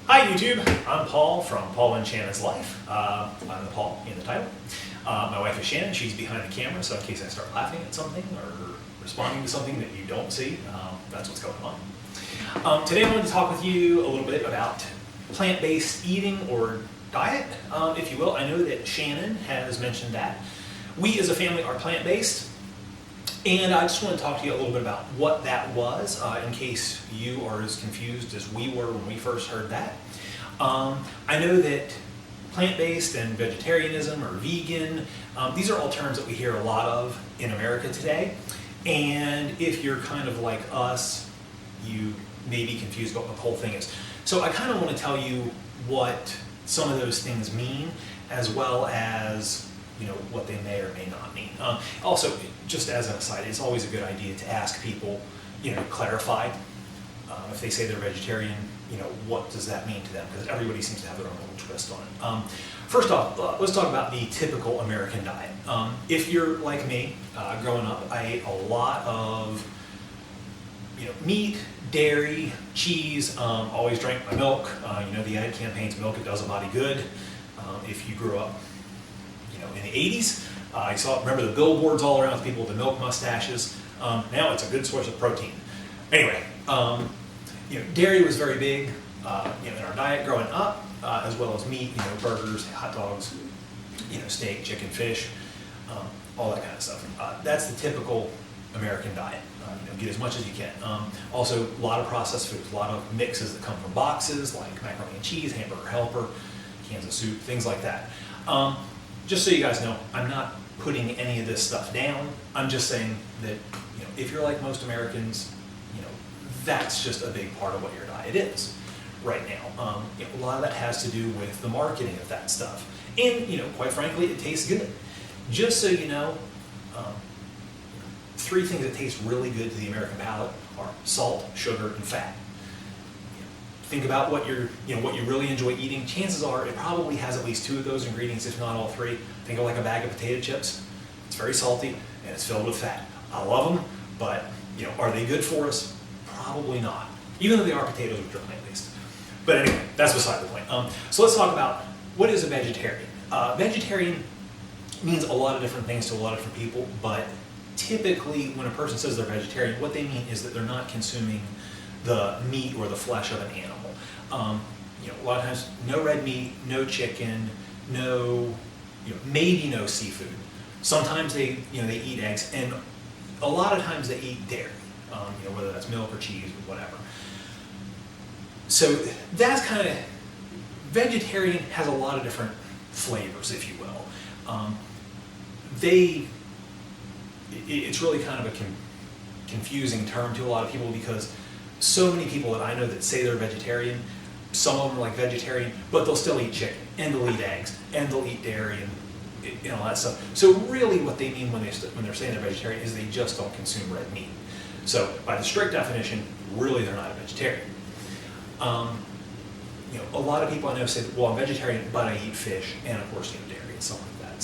Hi YouTube, I'm Paul from Paul and Shannon's Life. I'm the Paul in the title. My wife is Shannon, she's behind the camera, so in case I start laughing at something or responding to something that you don't see, that's what's going on. Today I wanted to talk with you a little bit about plant-based eating or diet, if you will. I know that Shannon has mentioned that. We as a family are plant-based, and I just want to talk to you a little bit about what that was, in case you are as confused as we were when we first heard that. I know that plant-based and vegetarianism or vegan, these are all terms that we hear a lot of in America today. And if you're kind of like us, you may be confused about what the whole thing is. So I kind of want to tell you what some of those things mean, as well as what they may or may not mean. Also, just as an aside, it's always a good idea to ask people, clarify. If they say they're vegetarian, what does that mean to them? Because everybody seems to have their own little twist on it. First off, let's talk about the typical American diet. If you're like me, growing up, I ate a lot of meat, dairy, cheese, always drank my milk. The ad campaigns, milk, it does a body good. If you grew up in the 80s, I remember the billboards all around with people with the milk mustaches. Now it's a good source of protein. Anyway, dairy was very big in our diet growing up, as well as meat, burgers, hot dogs, steak, chicken, fish, all that kind of stuff. That's the typical American diet. Get as much as you can. Also, a lot of processed foods, a lot of mixes that come from boxes, like macaroni and cheese, hamburger helper, cans of soup, things like that. Just so you guys know, I'm not putting any of this stuff down. I'm just saying that if you're like most Americans, that's just a big part of what your diet is right now. A lot of that has to do with the marketing of that stuff. And, quite frankly, it tastes good. Just so you know, three things that taste really good to the American palate are salt, sugar, and fat. Think about what what you really enjoy eating. Chances are it probably has at least two of those ingredients, if not all three. Think of like a bag of potato chips. It's very salty and it's filled with fat. I love them, but are they good for us? Probably not. Even though they are potatoes, which are plant-based. But anyway, that's beside the point. So let's talk about what is a vegetarian. Vegetarian means a lot of different things to a lot of different people, but typically when a person says they're vegetarian, what they mean is that they're not consuming the meat or the flesh of an animal. A lot of times, no red meat, no chicken, maybe no seafood. Sometimes they eat eggs, and a lot of times they eat dairy, whether that's milk or cheese or whatever. So that's kind of, vegetarian has a lot of different flavors, if you will. It's really kind of a confusing term to a lot of people, because so many people that I know that say they're vegetarian, some of them are like vegetarian, but they'll still eat chicken, and they'll eat eggs, and they'll eat dairy, and all that stuff. So really what they mean when they're saying they're vegetarian is they just don't consume red meat. So by the strict definition, really they're not a vegetarian. A lot of people I know say, well, I'm vegetarian, but I eat fish, and of course dairy and stuff like that.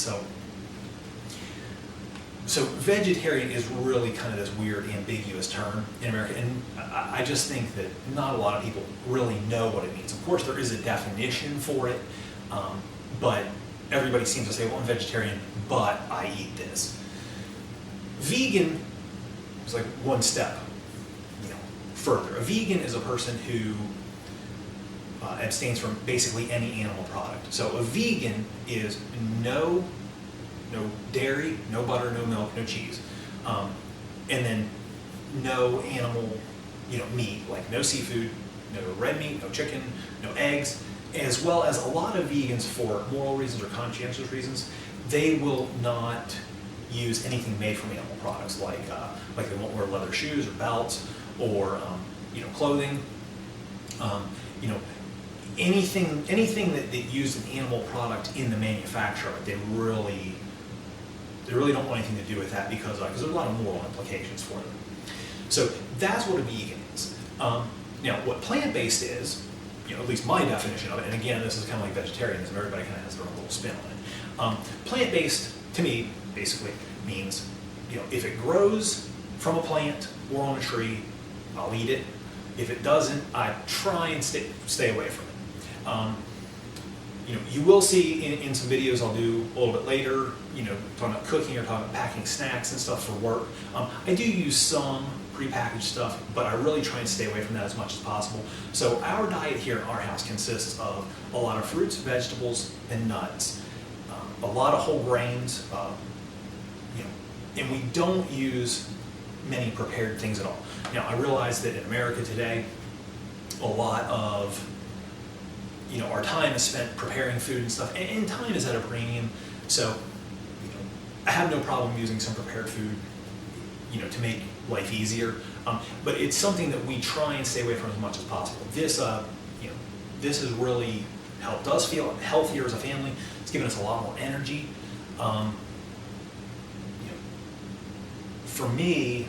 So vegetarian is really kind of this weird, ambiguous term in America, and I just think that not a lot of people really know what it means. Of course, there is a definition for it, but everybody seems to say, well, I'm vegetarian, but I eat this. Vegan is like one step further. A vegan is a person who abstains from basically any animal product. So a vegan is no dairy, no butter, no milk, no cheese, and then no animal, meat, like no seafood, no red meat, no chicken, no eggs, as well as a lot of vegans, for moral reasons or conscientious reasons, they will not use anything made from animal products, like they won't wear leather shoes or belts or clothing, anything that used an animal product in the manufacture. They really don't want anything to do with that, because there's a lot of moral implications for them. So that's what a vegan is. Now, what plant-based is, at least my definition of it, and again, this is kind of like vegetarianism, everybody kind of has their own little spin on it. Plant-based, to me, basically means, if it grows from a plant or on a tree, I'll eat it. If it doesn't, I try and stay away from it. You will see in some videos I'll do a little bit later, talking about cooking or talking about packing snacks and stuff for work. I do use some prepackaged stuff, but I really try and stay away from that as much as possible. So our diet here in our house consists of a lot of fruits, vegetables, and nuts. A lot of whole grains, and we don't use many prepared things at all. Now, I realize that in America today, a lot of our time is spent preparing food and stuff, and time is at a premium. So, I have no problem using some prepared food, to make life easier. But it's something that we try and stay away from as much as possible. This has really helped us feel healthier as a family. It's given us a lot more energy. For me,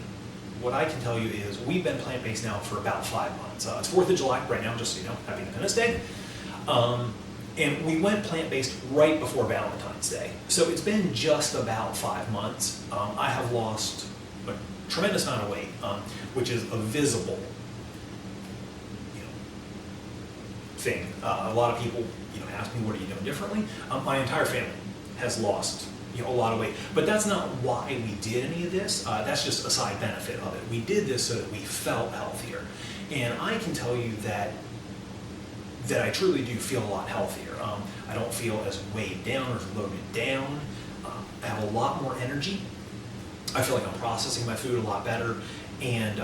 what I can tell you is we've been plant-based now for about 5 months. It's 4th of July right now, just so you know, Happy Independence Day. And we went plant-based right before Valentine's Day. So it's been just about 5 months. I have lost a tremendous amount of weight, which is a visible thing. A lot of people ask me, what are you doing differently? My entire family has lost a lot of weight. But that's not why we did any of this. That's just a side benefit of it. We did this so that we felt healthier. And I can tell you that I truly do feel a lot healthier. I don't feel as weighed down or as loaded down. I have a lot more energy. I feel like I'm processing my food a lot better. And,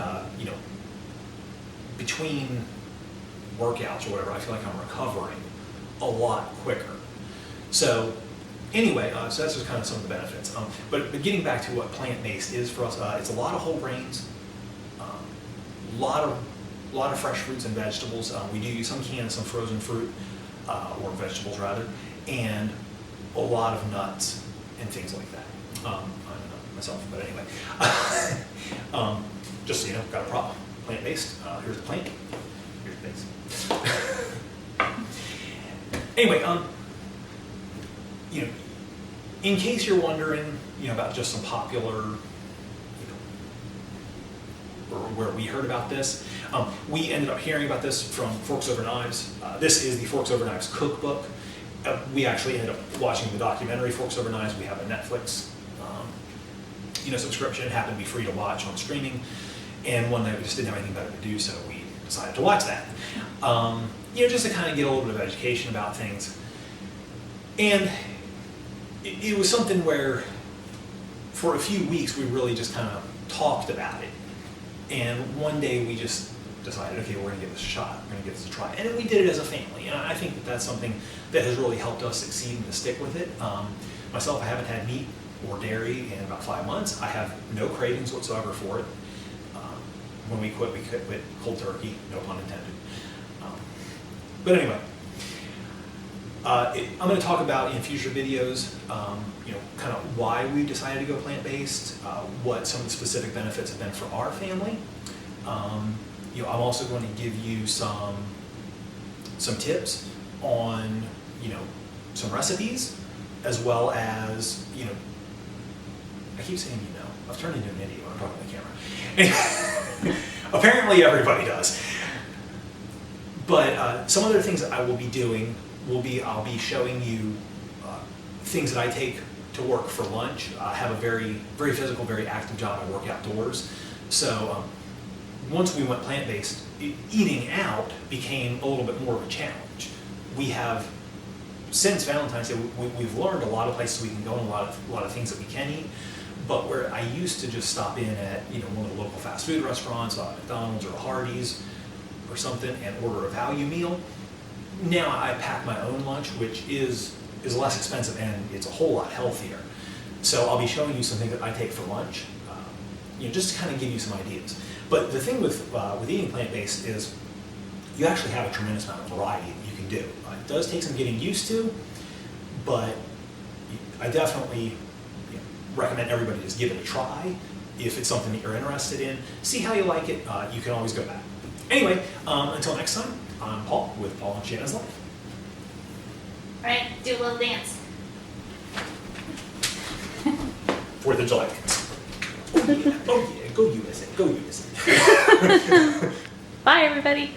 between workouts or whatever, I feel like I'm recovering a lot quicker. So anyway, so that's just kind of some of the benefits. But getting back to what plant-based is for us, it's a lot of whole grains, a lot of fresh fruits and vegetables. We do use some canned, some frozen fruit, or vegetables rather, and a lot of nuts and things like that. I'm a nut myself, but anyway. Just so you know, got a problem. Plant-based, here's the plant, here's the base. Anyway, in case you're wondering, about just some popular, or where we heard about this, we ended up hearing about this from Forks Over Knives. This is the Forks Over Knives cookbook. We actually ended up watching the documentary Forks Over Knives. We have a Netflix, subscription. It happened to be free to watch on streaming. And one night we just didn't have anything better to do, so we decided to watch that. Just to kind of get a little bit of education about things. And it was something where, for a few weeks, we really just kind of talked about it. And one day we just decided, okay, we're going to give this a shot. We're going to give this a try. And we did it as a family. And I think that that's something that has really helped us succeed and to stick with it. Myself, I haven't had meat or dairy in about 5 months. I have no cravings whatsoever for it. When we quit cold turkey, no pun intended. But anyway, I'm going to talk about in future videos, kind of why we decided to go plant-based, what some of the specific benefits have been for our family. I'm also going to give you some tips on, some recipes, as well as, I keep saying I've turned into an idiot when I'm talking to the camera. Apparently everybody does. But some other things that I will be doing I'll be showing you things that I take to work for lunch. I have a very, very physical, very active job. I work outdoors. So once we went plant-based, eating out became a little bit more of a challenge. We have, since Valentine's Day, we've learned a lot of places we can go and a lot of things that we can eat. But where I used to just stop in at one of the local fast food restaurants, McDonald's or Hardee's or something, and order a value meal, now I pack my own lunch, which is less expensive and it's a whole lot healthier. So I'll be showing you some things that I take for lunch, just to kind of give you some ideas. But the thing with eating plant-based is you actually have a tremendous amount of variety that you can do. It does take some getting used to, but I definitely recommend everybody just give it a try. If it's something that you're interested in, see how you like it. You can always go back. Anyway, until next time, I'm Paul with Paul and Shannon's Life. All right, do a little dance. 4th of July dance. Oh yeah, go USA, go USA. Bye, everybody.